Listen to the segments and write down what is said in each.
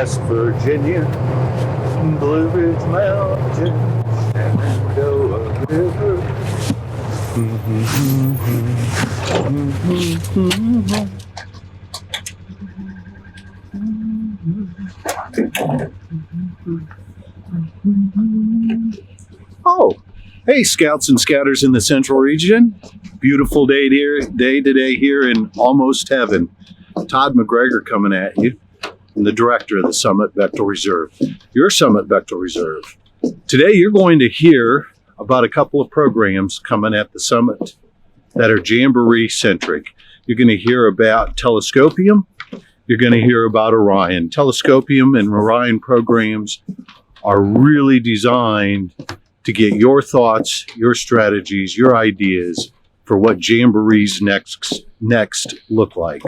West Virginia, Blue Ridge Mountain, Shenandoah River. Oh, hey, Scouts and Scouters in the Central Region. Beautiful day today here in almost heaven. Todd McGregor coming at you. I'm the director of the Summit Bechtel Reserve, your Summit Bechtel Reserve. Today you're going to hear about a couple of programs coming at the Summit that are Jamboree-centric. You're going to hear about Telescopium. You're going to hear about Orion. Telescopium and Orion programs are really designed to get your thoughts, your strategies, your ideas for what Jamborees next look like.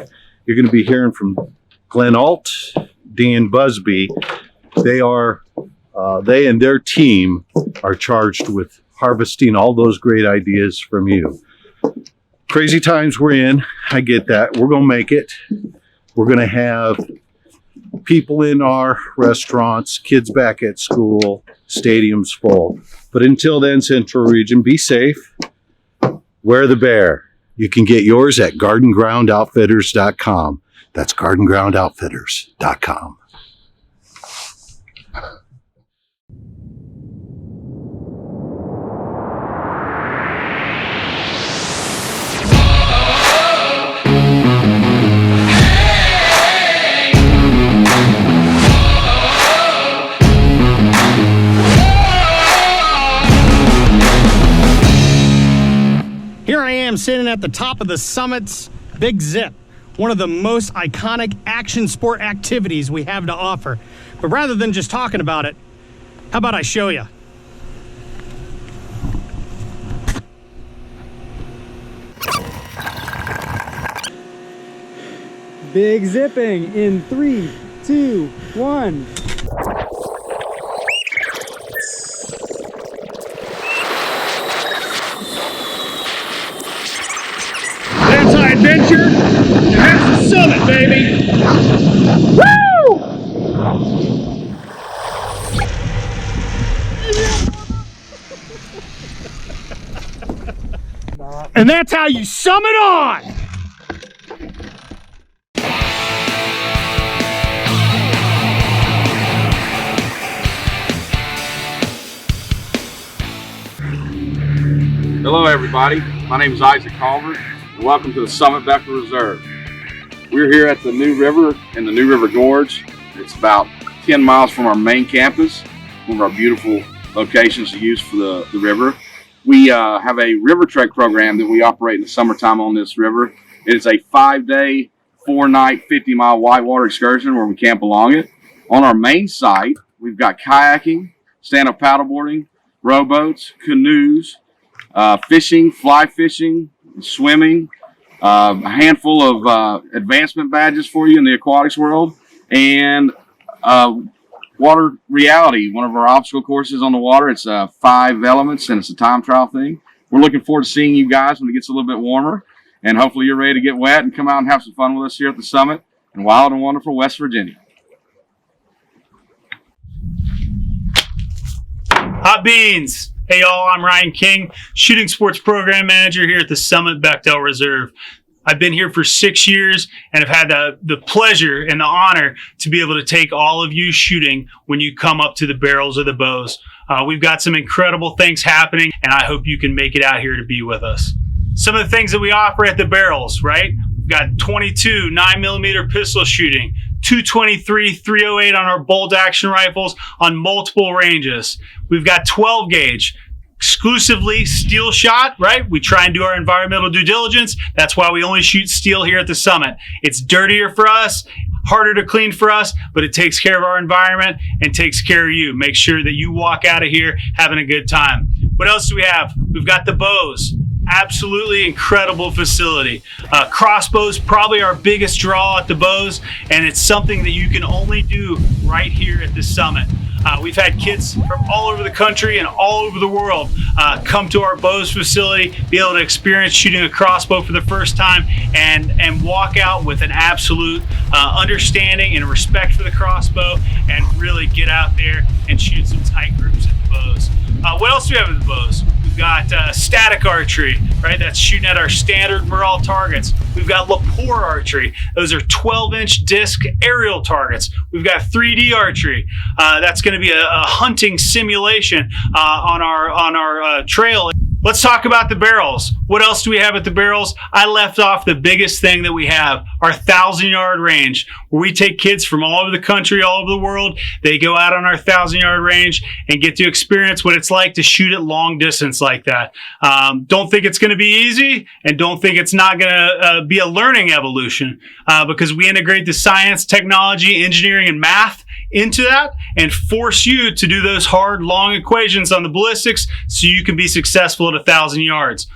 You're going to be hearing from Glenn Alt, Dan Busby. They and their team are charged with harvesting all those great ideas from you. Crazy times we're in. I get that. We're going to make it. We're going to have people in our restaurants, kids back at school, stadiums full. But until then, Central Region, be safe. Wear the bear. You can get yours at gardengroundoutfitters.com. That's gardengroundoutfitters.com. Here I am sitting at the top of the Summit's Big Zip, one of the most iconic action sport activities we have to offer. But rather than just talking about it, how about I show you? Big zipping in 3, 2, 1. That's our adventure, and that's the Summit, baby! Woo! And that's how you sum it on! Hello everybody, my name is Isaac Culver and welcome to the Summit Bechtel Reserve. We're here at the New River in the New River Gorge. It's about 10 miles from our main campus, one of our beautiful locations to use for the river. We have a river trek program that we operate in the summertime on this river. It is a 5-day, 4-night, 50-mile whitewater excursion where we camp along it. On our main site, we've got kayaking, stand-up paddleboarding, rowboats, canoes, fishing, fly fishing, swimming, a handful of advancement badges for you in the aquatics world, and water reality, one of our obstacle courses on the water. It's 5 elements and it's a time trial thing. We're looking forward to seeing you guys when it gets a little bit warmer, and hopefully you're ready to get wet and come out and have some fun with us here at the Summit in wild and wonderful West Virginia. Hot beans! Hey y'all, I'm Ryan King, Shooting Sports Program Manager here at the Summit Bechtel Reserve. I've been here for 6 years and have had the pleasure and the honor to be able to take all of you shooting when you come up to the barrels or the bows. We've got some incredible things happening, and I hope you can make it out here to be with us. Some of the things that we offer at the barrels, right? We've got 22 9mm pistol shooting, 223 308 on our bolt action rifles on multiple ranges. We've got 12 gauge, exclusively steel shot, right? We try and do our environmental due diligence. That's why we only shoot steel here at the Summit. It's dirtier for us, harder to clean for us, but it takes care of our environment and takes care of you. Make sure that you walk out of here having a good time. What else do we have? We've got the bows. Absolutely incredible facility. Crossbows, probably our biggest draw at the bows, and it's something that you can only do right here at the Summit. We've had kids from all over the country and all over the world come to our bows facility, be able to experience shooting a crossbow for the first time, and walk out with an absolute understanding and respect for the crossbow, and really get out there and shoot some tight groups at the bows. What else do we have with the bows? We've got static archery, right? That's shooting at our standard Merle targets. We've got Lapore archery. Those are 12-inch disc aerial targets. We've got 3D archery. That's going to be a hunting simulation on our trail. Let's talk about the barrels. What else do we have at the barrels? I left off the biggest thing that we have, our 1,000-yard range, where we take kids from all over the country, all over the world. They go out on our 1,000-yard range and get to experience what it's like to shoot at long distance like that. Don't think it's going to be easy, and don't think it's not going to be a learning evolution, because we integrate the science, technology, engineering, and math into that and force you to do those hard, long equations on the ballistics so you can be successful at 1,000 yards.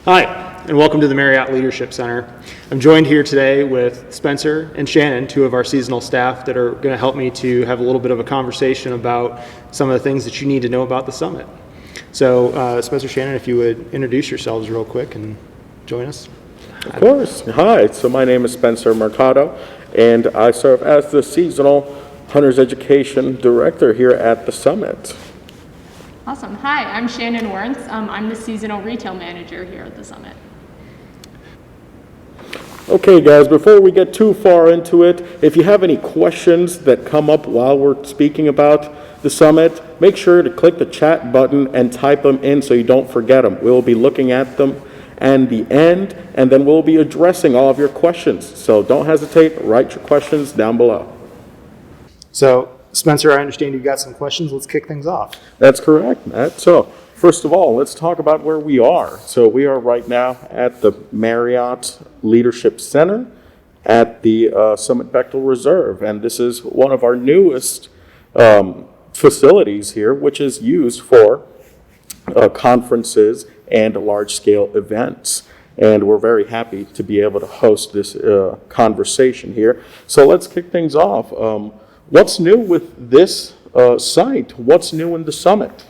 Hi, and welcome to the Marriott Leadership Center. I'm joined here today with Spencer and Shannon, two of our seasonal staff that are going to help me to have a little bit of a conversation about some of the things that you need to know about the summit. So, Spencer, Shannon, if you would introduce yourselves real quick and join us. Of course. Hi, so my name is Spencer Mercado, and I serve as the Seasonal Hunters Education Director here at the Summit. Awesome. Hi, I'm Shannon Werntz. I'm the Seasonal Retail Manager here at the Summit. Okay, guys, before we get too far into it, if you have any questions that come up while we're speaking about the Summit, make sure to click the chat button and type them in so you don't forget them. We'll be looking at them at the end, and then we'll be addressing all of your questions. So don't hesitate, write your questions down below. So, Spencer, I understand you've got some questions. Let's kick things off. That's correct, Matt. So, first of all, let's talk about where we are. So, we are right now at the Marriott Leadership Center at the Summit Bechtel Reserve, and this is one of our newest facilities here, which is used for conferences and large-scale events. And we're very happy to be able to host this conversation here. So let's kick things off. What's new with this site? What's new in the Summit?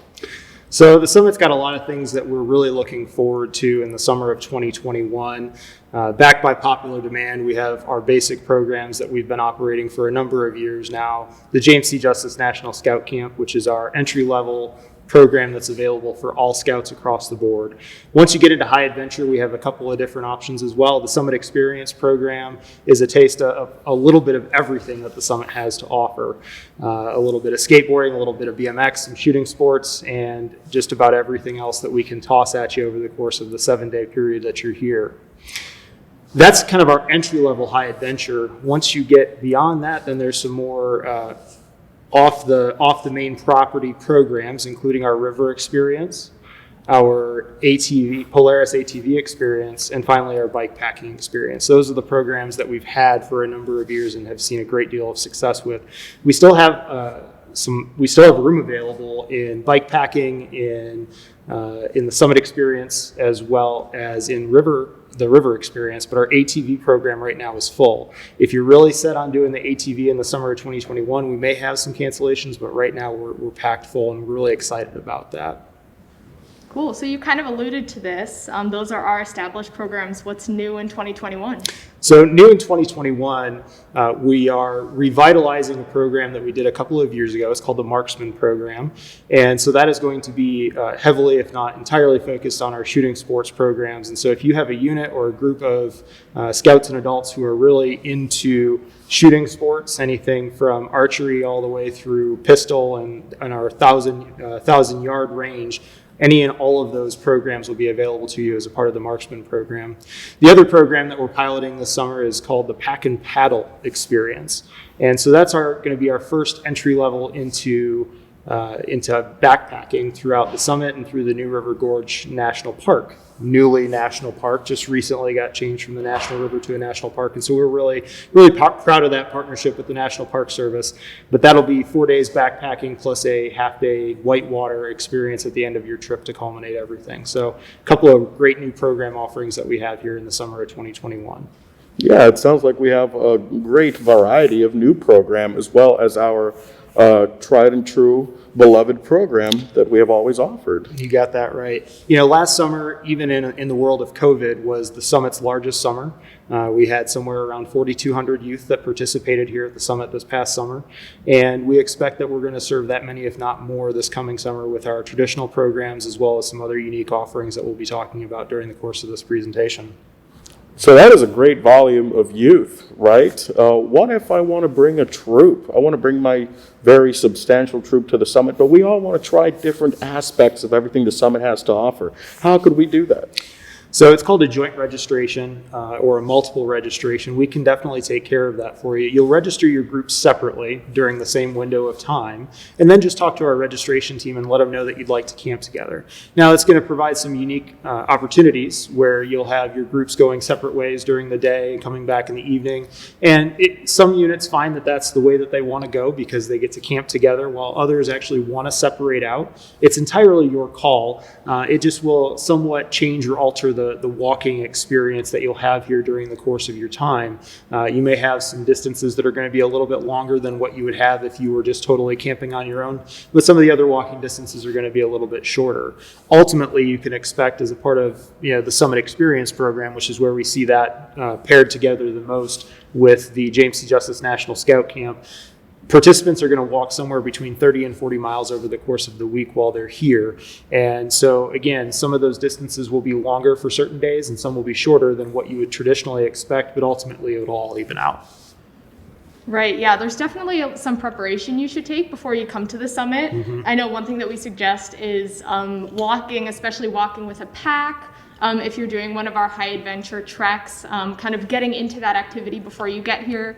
So the Summit's got a lot of things that we're really looking forward to in the summer of 2021. Backed by popular demand, we have our basic programs that we've been operating for a number of years now. The James C. Justice National Scout Camp, which is our entry-level program that's available for all scouts across the board. Once you get into high adventure, we have a couple of different options as well. The Summit Experience program is a taste of a little bit of everything that the Summit has to offer. A little bit of skateboarding, a little bit of BMX, some shooting sports, and just about everything else that we can toss at you over the course of the 7-day period that you're here. That's kind of our entry-level high adventure. Once you get beyond that, then there's some more off the main property programs, including our river experience, our ATV, Polaris ATV experience, and finally our bike packing experience. Those are the programs that we've had for a number of years and have seen a great deal of success with. We still have room available in bike packing, in the Summit experience, as well as in the river experience, but our ATV program right now is full. If you're really set on doing the ATV in the summer of 2021, we may have some cancellations, but right now we're packed full and we're really excited about that. Cool. So you kind of alluded to this. Those are our established programs. What's new in 2021? So new in 2021, we are revitalizing a program that we did a couple of years ago. It's called the Marksman Program. And so that is going to be heavily, if not entirely, focused on our shooting sports programs. And so if you have a unit or a group of scouts and adults who are really into shooting sports, anything from archery all the way through pistol and our 1,000-yard range, any and all of those programs will be available to you as a part of the Marksman program. The other program that we're piloting this summer is called the Pack and Paddle experience. And so that's going to be our first entry level into into backpacking throughout the summit and through the New River Gorge National Park. Newly national park, just recently got changed from the National River to a national park. And so we're really proud of that partnership with the National Park Service. But that'll be 4 days backpacking plus a half-day whitewater experience at the end of your trip to culminate everything. So a couple of great new program offerings that we have here in the summer of 2021. Yeah, it sounds like we have a great variety of new program as well as our tried and true beloved program that we have always offered. You got that right. You know, last summer, even in the world of COVID, was the Summit's largest summer. We had somewhere around 4,200 youth that participated here at the Summit this past summer. And we expect that we're going to serve that many, if not more, this coming summer with our traditional programs, as well as some other unique offerings that we'll be talking about during the course of this presentation. So that is a great volume of youth, right? What if I want to bring a troop? I want to bring my very substantial troop to the Summit, but we all want to try different aspects of everything the Summit has to offer. How could we do that? So it's called a joint registration or a multiple registration. We can definitely take care of that for you. You'll register your groups separately during the same window of time, and then just talk to our registration team and let them know that you'd like to camp together. Now, it's going to provide some unique opportunities where you'll have your groups going separate ways during the day and coming back in the evening. And some units find that that's the way that they want to go because they get to camp together, while others actually want to separate out. It's entirely your call. It just will somewhat change or alter the walking experience that you'll have here during the course of your time. You may have some distances that are going to be a little bit longer than what you would have if you were just totally camping on your own, but some of the other walking distances are going to be a little bit shorter. Ultimately, you can expect as a part of the Summit Experience program, which is where we see that paired together the most with the James C. Justice National Scout Camp, participants are going to walk somewhere between 30 and 40 miles over the course of the week while they're here. And so, again, some of those distances will be longer for certain days and some will be shorter than what you would traditionally expect, but ultimately it will all even out. Right, yeah, there's definitely some preparation you should take before you come to the summit. I know one thing that we suggest is walking, especially walking with a pack. If you're doing one of our high adventure treks, kind of getting into that activity before you get here,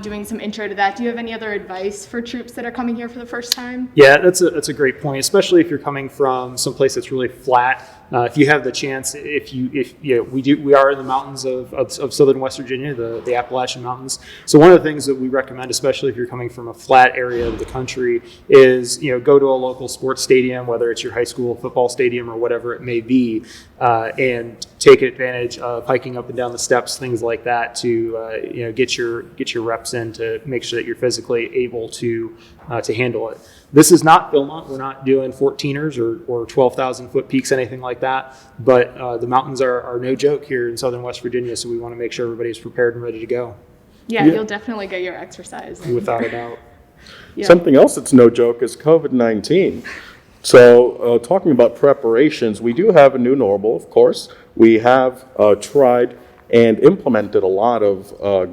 doing some intro to that. Do you have any other advice for troops that are coming here for the first time? Yeah, that's a great point, especially if you're coming from someplace that's really flat. If you have the chance, we are in the mountains of southern West Virginia, the Appalachian Mountains. So one of the things that we recommend, especially if you're coming from a flat area of the country, is go to a local sports stadium, whether it's your high school football stadium or whatever it may be, and take advantage of hiking up and down the steps, things like that, to get your reps in to make sure that you're physically able to handle it. This is not Philmont. We're not doing 14ers or 12,000 foot peaks, anything like that. But the mountains are no joke here in southern West Virginia, so we want to make sure everybody's prepared and ready to go. Yeah, you'll definitely get your exercise. Without a doubt. Yeah. Something else that's no joke is COVID-19. So talking about preparations, we do have a new normal, of course. We have tried and implemented a lot of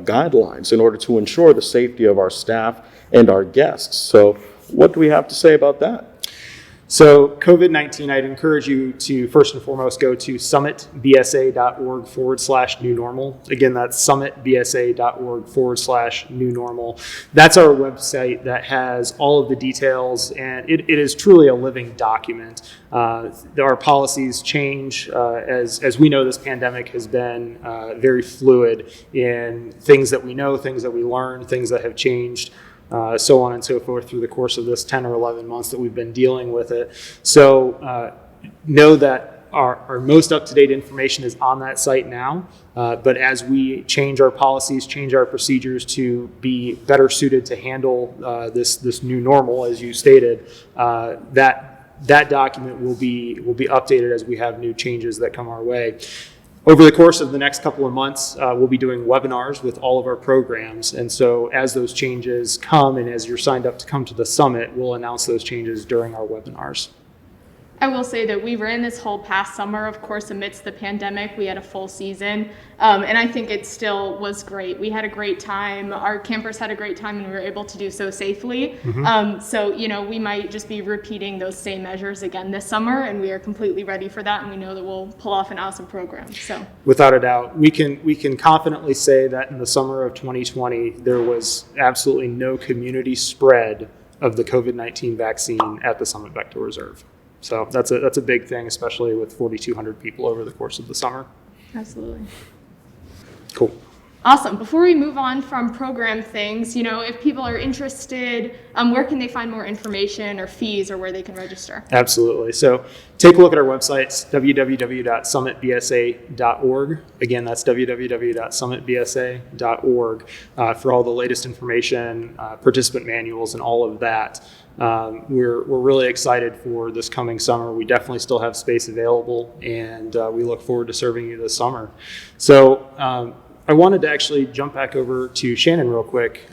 guidelines in order to ensure the safety of our staff and our guests. So what do we have to say about that? So COVID-19, I'd encourage you to first and foremost go to summitbsa.org/new normal. Again, that's summitbsa.org/new normal. That's our website that has all of the details, and it is truly a living document. Our policies change. As we know, this pandemic has been very fluid in things that we know, things that we learn, things that have changed. So on and so forth through the course of this 10 or 11 months that we've been dealing with it. So know that our most up-to-date information is on that site now, but as we change our policies, change our procedures to be better suited to handle this new normal, as you stated, that document will be updated as we have new changes that come our way. Over the course of the next couple of months, we'll be doing webinars with all of our programs. And so as those changes come and as you're signed up to come to the summit, we'll announce those changes during our webinars. I will say that we ran this whole past summer, of course, amidst the pandemic. We had a full season, and I think it still was great. We had a great time. Our campers had a great time, and we were able to do so safely. So, we might just be repeating those same measures again this summer, and we are completely ready for that, and we know that we'll pull off an awesome program. So, without a doubt, we can confidently say that in the summer of 2020, there was absolutely no community spread of the COVID-19 vaccine at the Summit Bechtel Reserve. So that's a big thing, especially with 4,200 people over the course of the summer. Absolutely. Cool. Awesome. Before we move on from program things, if people are interested, where can they find more information or fees or where they can register? Absolutely. So take a look at our websites, www.summitbsa.org. Again, that's www.summitbsa.org for all the latest information, participant manuals, and all of that. We're really excited for this coming summer. We definitely still have space available, and we look forward to serving you this summer. So I wanted to actually jump back over to Shannon real quick.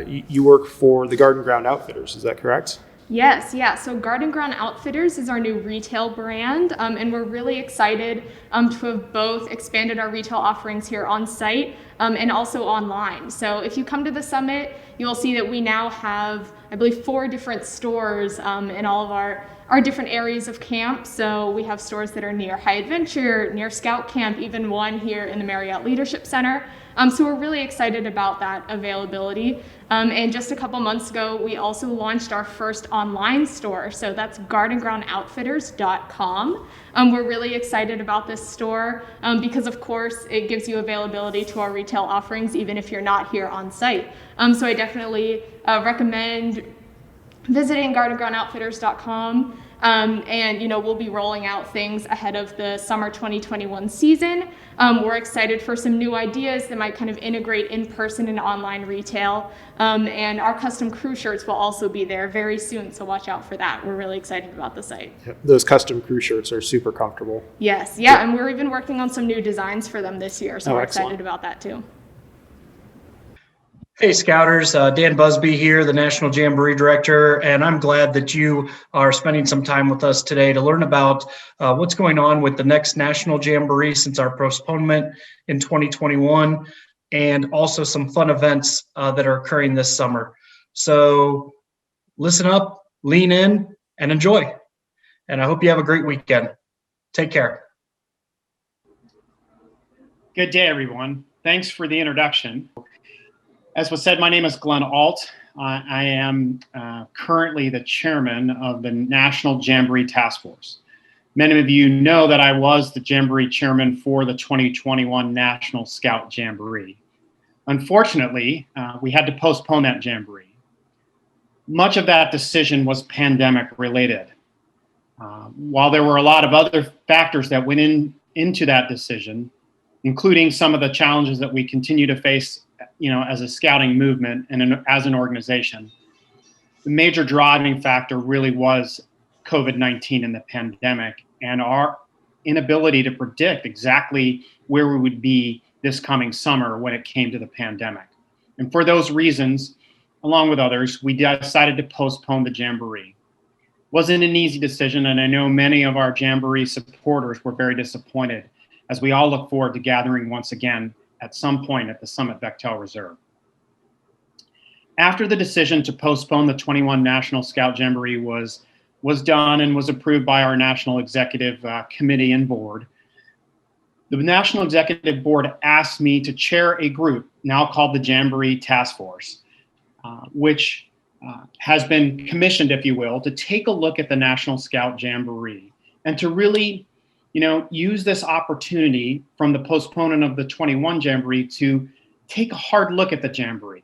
You work for the Garden Ground Outfitters, is that correct? Yes, yeah. So Garden Ground Outfitters is our new retail brand, and we're really excited to have both expanded our retail offerings here on site and also online. So if you come to the summit, you'll see that we now have, I believe, 4 different stores in all of our different areas of camp. So we have stores that are near High Adventure, near Scout Camp, even one here in the Marriott Leadership Center. So we're really excited about that availability. And just a couple months ago, we also launched our first online store. So that's gardengroundoutfitters.com. We're really excited about this store because, of course, it gives you availability to our retail offerings, even if you're not here on site. So I definitely recommend visiting gardengroundoutfitters.com. And we'll be rolling out things ahead of the summer 2021 season. We're excited for some new ideas that might kind of integrate in-person and online retail. And our custom crew shirts will also be there very soon, so watch out for that. We're really excited about the site. Yep. Those custom crew shirts are super comfortable. Yes, yeah, and we're even working on some new designs for them this year, so we're excellent. excited about that too. Hey Scouters, Dan Busby here, the National Jamboree Director, and I'm glad that you are spending some time with us today to learn about what's going on with the next National Jamboree since our postponement in 2021, and also some fun events that are occurring this summer. So listen up, lean in, and enjoy. And I hope you have a great weekend. Take care. Good day, everyone. Thanks for the introduction. As was said, my name is Glenn Alt. I am currently the chairman of the National Jamboree Task Force. Many of you know that I was the Jamboree chairman for the 2021 National Scout Jamboree. Unfortunately, we had to postpone that Jamboree. Much of that decision was pandemic related. While there were a lot of other factors that went into that decision, including some of the challenges that we continue to face as a scouting movement and as an organization, the major driving factor really was COVID-19 and the pandemic and our inability to predict exactly where we would be this coming summer when it came to the pandemic. And for those reasons, along with others, we decided to postpone the Jamboree. Wasn't an easy decision, and I know many of our Jamboree supporters were very disappointed as we all look forward to gathering once again at some point at the Summit Bechtel Reserve. After the decision to postpone the 21 National Scout Jamboree was done and was approved by our National Executive Committee and Board, the National Executive Board asked me to chair a group now called the Jamboree Task Force, which has been commissioned, if you will, to take a look at the National Scout Jamboree and to really use this opportunity from the postponement of the 21 Jamboree to take a hard look at the Jamboree.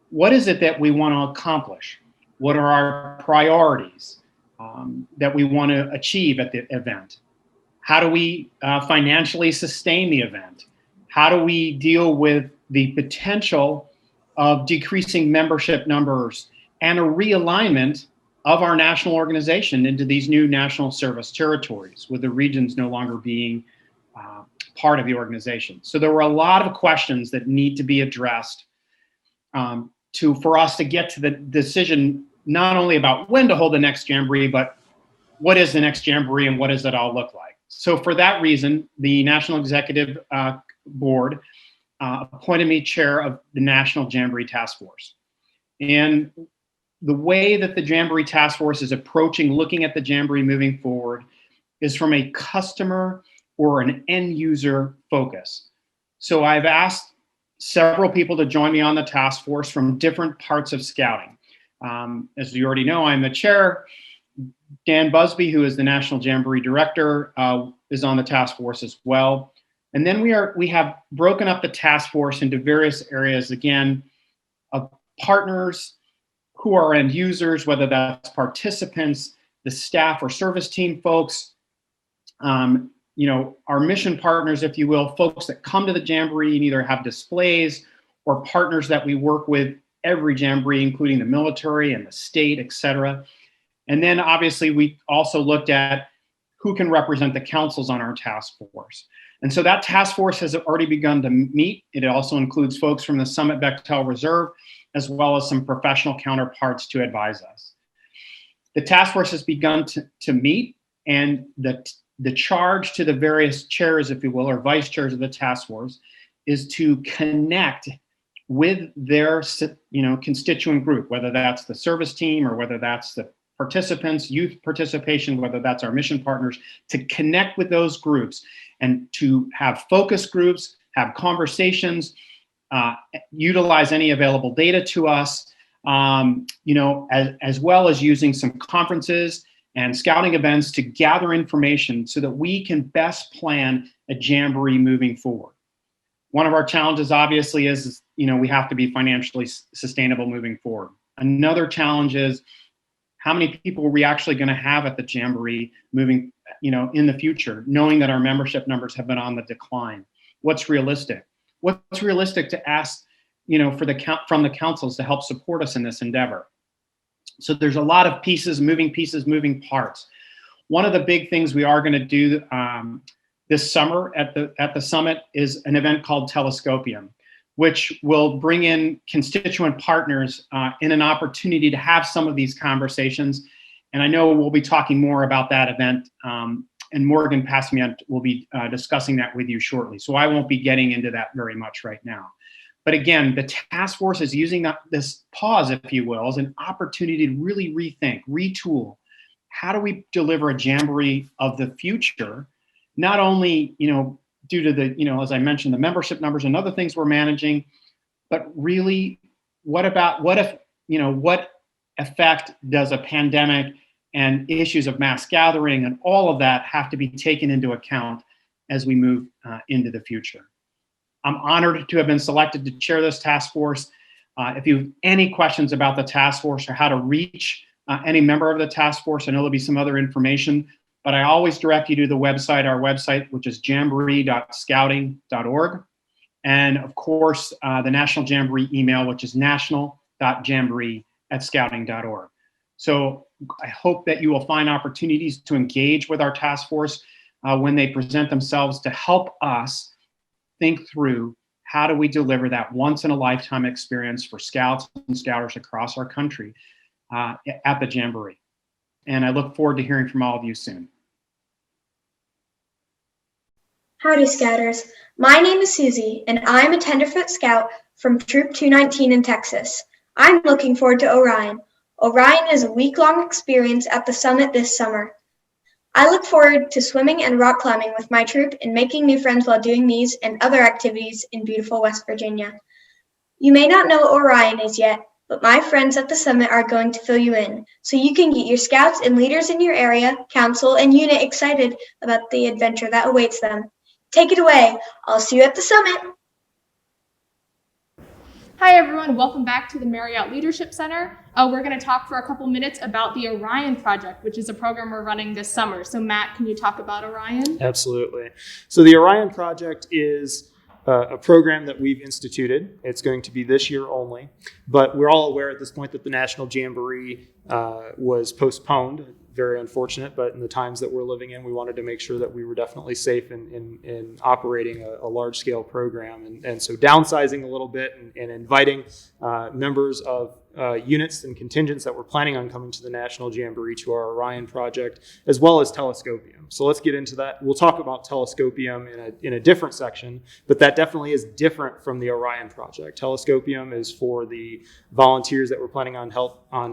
What is it that we want to accomplish? What are our priorities that we want to achieve at the event? How do we financially sustain the event? How do we deal with the potential of decreasing membership numbers and a realignment of our national organization into these new national service territories, with the regions no longer being part of the organization? So there were a lot of questions that need to be addressed for us to get to the decision, not only about when to hold the next Jamboree, but what is the next Jamboree and what does it all look like? So for that reason, the National Executive Board appointed me chair of the National Jamboree Task Force. And the way that the Jamboree Task Force is approaching looking at the Jamboree moving forward is from a customer or an end user focus. So I've asked several people to join me on the task force from different parts of scouting. As you already know, I'm the chair. Dan Busby, who is the National Jamboree Director, is on the task force as well. And then we have broken up the task force into various areas, again, of partners who are end users, whether that's participants, the staff or service team folks, our mission partners, if you will, folks that come to the Jamboree and either have displays or partners that we work with every Jamboree, including the military and the state, et cetera. And then obviously we also looked at who can represent the councils on our task force. And so that task force has already begun to meet. It also includes folks from the Summit Bechtel Reserve, as well as some professional counterparts to advise us. The task force has begun to meet, and the charge to the various chairs, if you will, or vice chairs of the task force, is to connect with their constituent group, whether that's the service team or whether that's the participants, youth participation, whether that's our mission partners, to connect with those groups and to have focus groups, have conversations, utilize any available data to us, as well as using some conferences and scouting events to gather information so that we can best plan a Jamboree moving forward. One of our challenges obviously is, we have to be financially sustainable moving forward. Another challenge is how many people are we actually going to have at the Jamboree moving, in the future, knowing that our membership numbers have been on the decline. What's realistic? What's realistic to ask, from the councils to help support us in this endeavor? So there's a lot of moving parts. One of the big things we are going to do this summer at the summit is an event called Telescopium, which will bring in constituent partners in an opportunity to have some of these conversations. And I know we'll be talking more about that event, and Morgan Passmian will be discussing that with you shortly. So I won't be getting into that very much right now. But again, the task force is using this pause, if you will, as an opportunity to really rethink, retool. How do we deliver a Jamboree of the future? Not only, due to the, as I mentioned, the membership numbers and other things we're managing, but really, what effect does a pandemic and issues of mass gathering and all of that have to be taken into account as we move into the future? I'm honored to have been selected to chair this task force. If you have any questions about the task force or how to reach any member of the task force, I know there'll be some other information, but I always direct you to our website, which is jamboree.scouting.org. And of course, the National Jamboree email, which is national.jamboree@scouting.org. So I hope that you will find opportunities to engage with our task force when they present themselves to help us think through how do we deliver that once-in-a-lifetime experience for scouts and scouters across our country at the Jamboree. And I look forward to hearing from all of you soon. Howdy, Scouters. My name is Susie, and I'm a Tenderfoot Scout from Troop 219 in Texas. I'm looking forward to Orion. Orion is a week-long experience at the summit this summer. I look forward to swimming and rock climbing with my troop and making new friends while doing these and other activities in beautiful West Virginia. You may not know what Orion is yet, but my friends at the summit are going to fill you in, so you can get your scouts and leaders in your area, council, and unit excited about the adventure that awaits them. Take it away. I'll see you at the summit. Hi everyone, welcome back to the Marriott Leadership Center. We're going to talk for a couple minutes about the Orion Project, which is a program we're running this summer. So Matt, can you talk about Orion? Absolutely. So the Orion Project is a program that we've instituted. It's going to be this year only, but we're all aware at this point that the National Jamboree was postponed. Very unfortunate, but in the times that we're living in, we wanted to make sure that we were definitely safe in operating a large-scale program. And so downsizing a little bit and inviting members of units and contingents that were planning on coming to the National Jamboree to our Orion Project, as well as Telescopium. So let's get into that. We'll talk about Telescopium in a different section, but that definitely is different from the Orion Project. Telescopium is for the volunteers that were planning on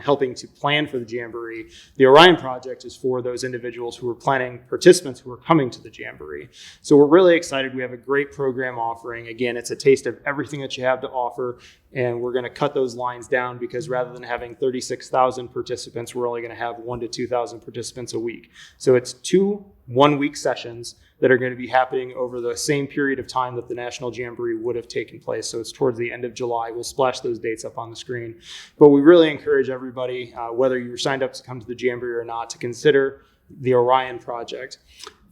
helping to plan for the Jamboree. The Orion Project is for those individuals who are participants who are coming to the Jamboree. So we're really excited. We have a great program offering. Again, it's a taste of everything that you have to offer, and we're going to cut those lines down because rather than having 36,000 participants, we're only going to have 1,000 to 2,000 participants a week. So it's 2 one-week sessions that are going to be happening over the same period of time that the National Jamboree would have taken place. So it's towards the end of July. We'll splash those dates up on the screen. But we really encourage everybody, whether you're signed up to come to the Jamboree or not, to consider the Orion Project.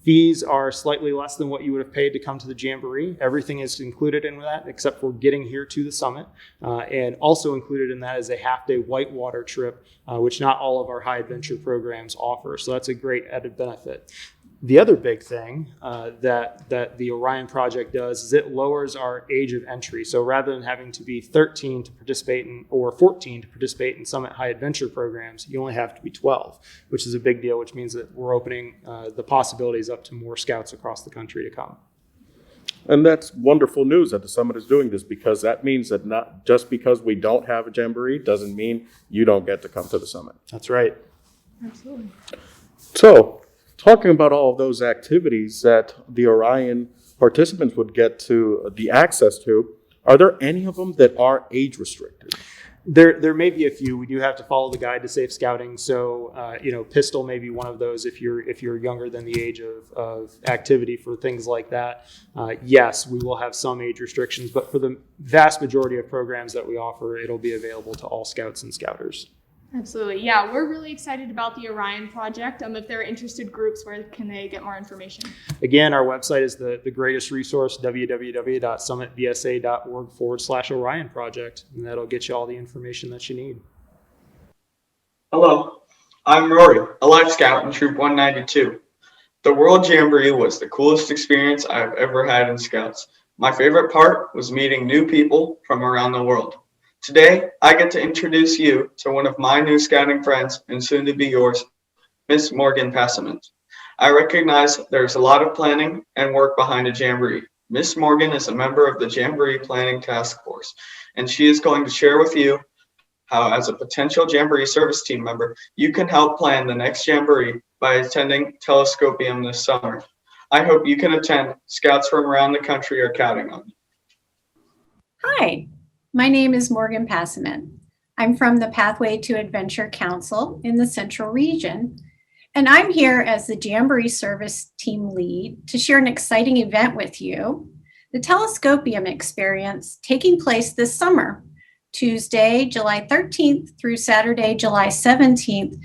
Fees are slightly less than what you would have paid to come to the Jamboree. Everything is included in that except for getting here to the summit. And also included in that is a half-day whitewater trip, which not all of our high adventure programs offer. So that's a great added benefit. The other big thing that the Orion Project does is it lowers our age of entry. So rather than having to be 13 to participate in, or 14 to participate in Summit High Adventure programs, you only have to be 12, which is a big deal, which means that we're opening the possibilities up to more scouts across the country to come. And that's wonderful news that the Summit is doing this, because that means that not just because we don't have a Jamboree doesn't mean you don't get to come to the Summit. That's right. Absolutely. So, talking about all of those activities that the Orion participants would get to the access to, are there any of them that are age restricted? There may be a few. We do have to follow the guide to safe scouting. So, pistol may be one of those if you're younger than the age of activity for things like that. Yes, we will have some age restrictions, but for the vast majority of programs that we offer, it'll be available to all scouts and scouters. Absolutely. Yeah, we're really excited about the Orion Project. If there are interested groups, where can they get more information? Again, our website is the greatest resource, www.summitbsa.org/Orion Project, and that'll get you all the information that you need. Hello, I'm Rory, a Life Scout in Troop 192. The World Jamboree was the coolest experience I've ever had in Scouts. My favorite part was meeting new people from around the world. Today, I get to introduce you to one of my new scouting friends and soon to be yours, Miss Morgan Passament. I recognize there's a lot of planning and work behind a Jamboree. Miss Morgan is a member of the Jamboree Planning Task Force, and she is going to share with you how, as a potential Jamboree service team member, you can help plan the next Jamboree by attending Telescopium this summer. I hope you can attend. Scouts from around the country are counting on you. Hi. My name is Morgan Passament. I'm from the Pathway to Adventure Council in the Central Region, and I'm here as the Jamboree Service Team Lead to share an exciting event with you, the Telescopium Experience, taking place this summer, Tuesday, July 13th through Saturday, July 17th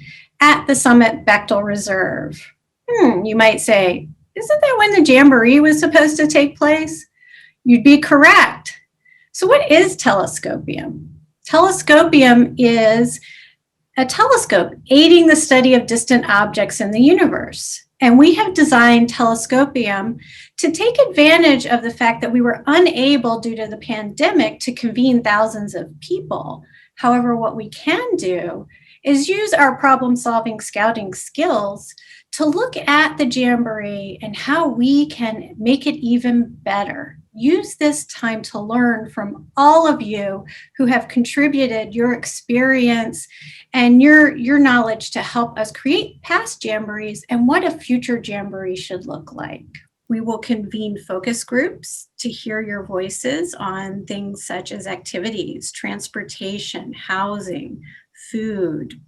at the Summit Bechtel Reserve. You might say, isn't that when the Jamboree was supposed to take place? You'd be correct. So what is Telescopium? Telescopium is a telescope aiding the study of distant objects in the universe. And we have designed Telescopium to take advantage of the fact that we were unable, due to the pandemic, to convene thousands of people. However, what we can do is use our problem-solving scouting skills to look at the Jamboree and how we can make it even better. Use this time to learn from all of you who have contributed your experience and your knowledge to help us create past Jamborees and what a future Jamboree should look like. We will convene focus groups to hear your voices on things such as activities, transportation, housing, food.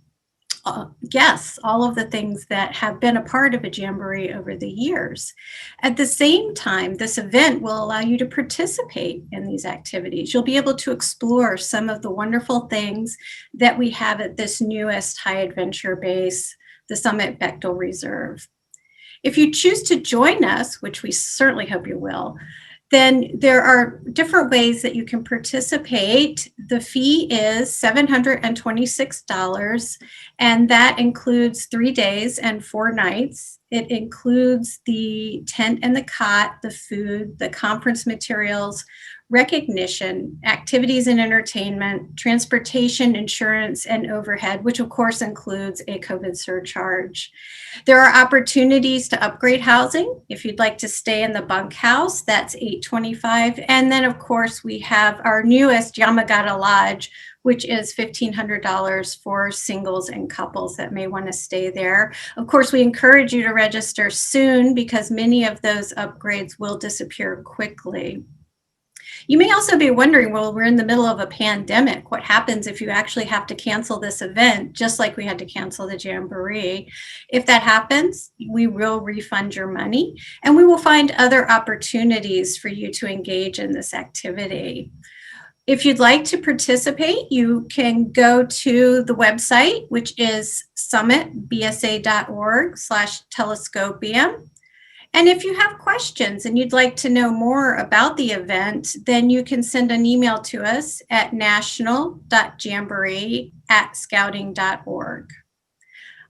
Yes, all of the things that have been a part of a Jamboree over the years. At the same time, this event will allow you to participate in these activities. You'll be able to explore some of the wonderful things that we have at this newest high adventure base, the Summit Bechtel Reserve. If you choose to join us, which we certainly hope you will, then there are different ways that you can participate. The fee is $726, and that includes 3 days and 4 nights. It includes the tent and the cot, the food, the conference materials, recognition, activities and entertainment, transportation, insurance, and overhead, which of course includes a COVID surcharge. There are opportunities to upgrade housing. If you'd like to stay in the bunkhouse, that's $825. And then of course we have our newest Yamagata Lodge, which is $1,500 for singles and couples that may want to stay there. Of course, we encourage you to register soon because many of those upgrades will disappear quickly. You may also be wondering, well, we're in the middle of a pandemic. What happens if you actually have to cancel this event, just like we had to cancel the Jamboree? If that happens, we will refund your money, and we will find other opportunities for you to engage in this activity. If you'd like to participate, you can go to the website, which is summitbsa.org/telescopium. And if you have questions and you'd like to know more about the event, then you can send an email to us at national.jamboree@scouting.org.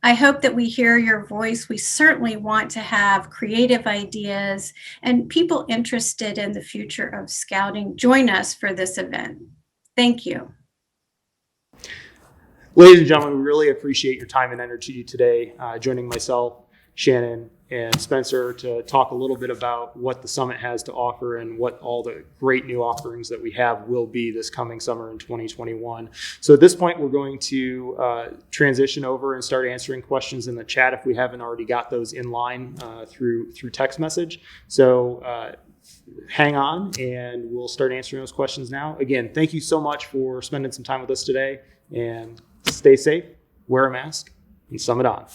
I hope that we hear your voice. We certainly want to have creative ideas and people interested in the future of scouting join us for this event. Thank you. Ladies and gentlemen, we really appreciate your time and energy today, joining myself, Shannon, and Spencer to talk a little bit about what the summit has to offer and what all the great new offerings that we have will be this coming summer in 2021. So at this point, we're going to transition over and start answering questions in the chat if we haven't already got those in line through text message. So hang on and we'll start answering those questions now. Again, thank you so much for spending some time with us today, and stay safe, wear a mask, and summit on.